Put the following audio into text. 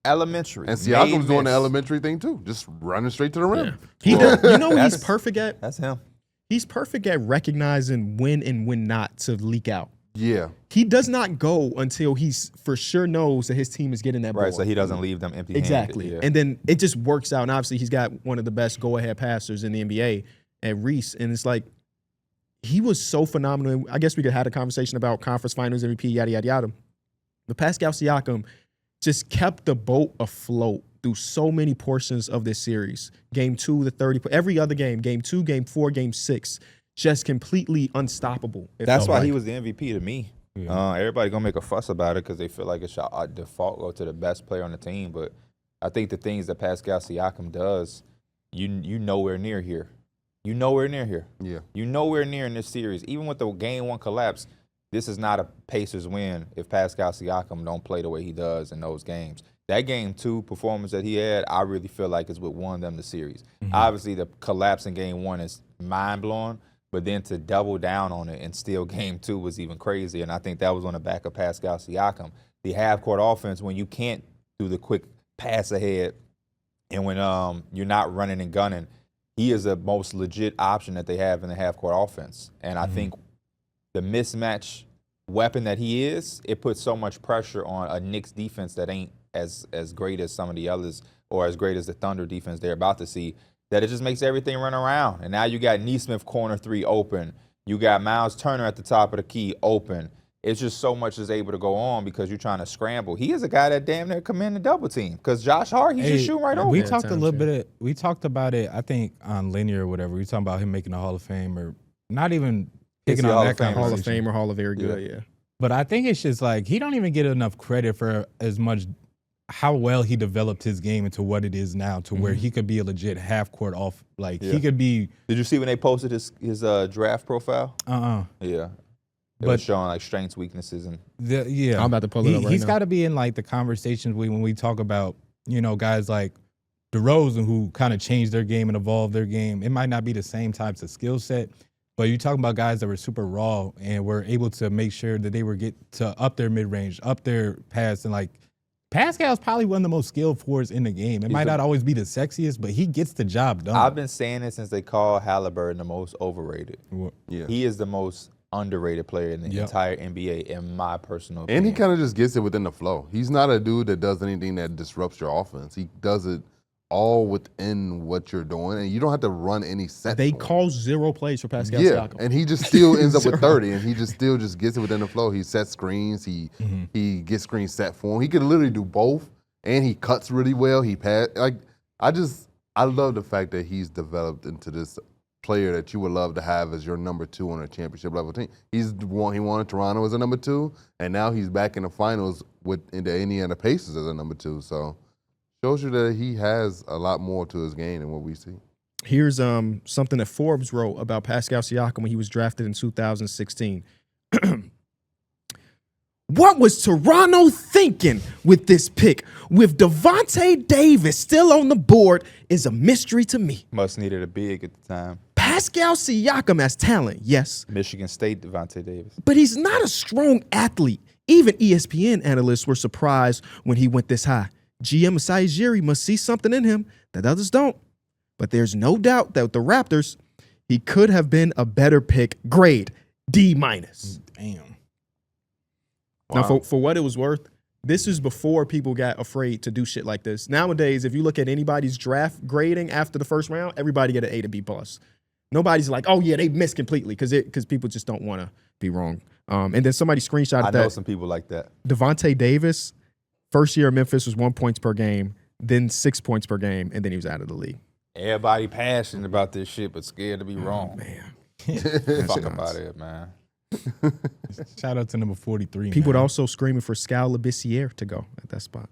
elementary. And Siakam's doing the elementary thing too, just running straight to the rim. Yeah. He does, you know what he's perfect at? That's him. He's perfect at recognizing when and when not to leak out. Yeah. He does not go until he's for sure knows that his team is getting that ball. Right, so he doesn't leave them empty-handed. Exactly. Yeah. And then it just works out. And obviously he's got one of the best go-ahead passers in the NBA at Reese. And it's like, he was so phenomenal. I guess we could have a conversation about conference finals MVP, yada, yada, yada. But Pascal Siakam just kept the boat afloat through so many portions of this series. Game 2, the 30, every other game, game 2, game 4, game 6, just completely unstoppable. That's why he was the MVP to me. Yeah. Everybody gonna make a fuss about it because they feel like it should default go to the best player on the team. But I think the things that Pascal Siakam does, you nowhere near here. You nowhere near here. Yeah. You nowhere near in this series. Even with the game 1 collapse, this is not a Pacers win if Pascal Siakam don't play the way he does in those games. That game 2 performance that he had, I really feel like is what won them the series. Mm-hmm. Obviously, the collapse in game 1 is mind-blowing, but then to double down on it and steal game 2 was even crazy, and I think that was on the back of Pascal Siakam. The half-court offense, when you can't do the quick pass ahead and when you're not running and gunning, he is the most legit option that they have in the half-court offense. And I think the mismatch weapon that he is, it puts so much pressure on a Knicks defense that ain't as great as some of the others or as great as the Thunder defense they're about to see, that it just makes everything run around. And now you got Nesmith corner 3 open. You got Miles Turner at the top of the key open. It's just so much is able to go on because you're trying to scramble. He is a guy that damn near come in the double team because Josh Hart, he's just shooting right over. We talked a little bit. We talked about it, I think, on Linear or whatever. We talking about him making the Hall of Fame or not even picking on that kind of Hall of Fame or Hall of Very Good, yeah. But I think it's just like he don't even get enough credit for as much how well he developed his game into what it is now to where he could be a legit half-court off. Like, he could be. Did you see when they posted his draft profile? Yeah. It was showing, like, strengths, weaknesses. And I'm about to pull it up right now. He's got to be in, like, the conversations when we talk about, you know, guys like DeRozan who kind of changed their game and evolved their game. It might not be the same types of skill set, but you're talking about guys that were super raw and were able to make sure that they were get to up their mid-range, up their pass, and, like, Pascal's probably one of the most skilled forwards in the game. It might not always be the sexiest, but he gets the job done. I've been saying it since they called Halliburton the most overrated. Yeah. He is the most underrated player in the entire NBA, in my personal opinion. And he kind of just gets it within the flow. He's not a dude that does anything that disrupts your offense. He does it all within what you're doing, and you don't have to run any set. They call 0 plays for Pascal Siakam. And he just still ends up with 30, and he just still just gets it within the flow. He sets screens. He gets screens set for him. He can literally do both, and he cuts really well. He pass. Like, I love the fact that he's developed into this player that you would love to have as your number 2 on a championship level team. He wanted Toronto as a number 2, and now he's back in the finals in the Indiana Pacers as a number 2. So shows you that he has a lot more to his game than what we see. Here's something that Forbes wrote about Pascal Siakam when he was drafted in 2016. What was Toronto thinking with this pick? With Devontae Davis still on the board is a mystery to me. Must needed a big at the time. Pascal Siakam has talent, yes. Michigan State Devontae Davis. But he's not a strong athlete. Even ESPN analysts were surprised when he went this high. GM Masai Ujiri must see something in him that others don't. But there's no doubt that with the Raptors, he could have been a better pick. Grade D-. Damn. Now, for what it was worth, this is before people got afraid to do shit like this. Nowadays, if you look at anybody's draft grading after the first round, everybody get an A to B+. Nobody's like, oh, yeah, they missed completely because people just don't want to be wrong. And then somebody screenshotted that. I know some people like that. Devontae Davis, first year at Memphis was 1 point per game, then 6 points per game, and then he was out of the league. Everybody passionate about this shit, but scared to be wrong. Man. Fuck about it, man. Shout out to number 43. People also screaming for Skal Labissiere to go at that spot.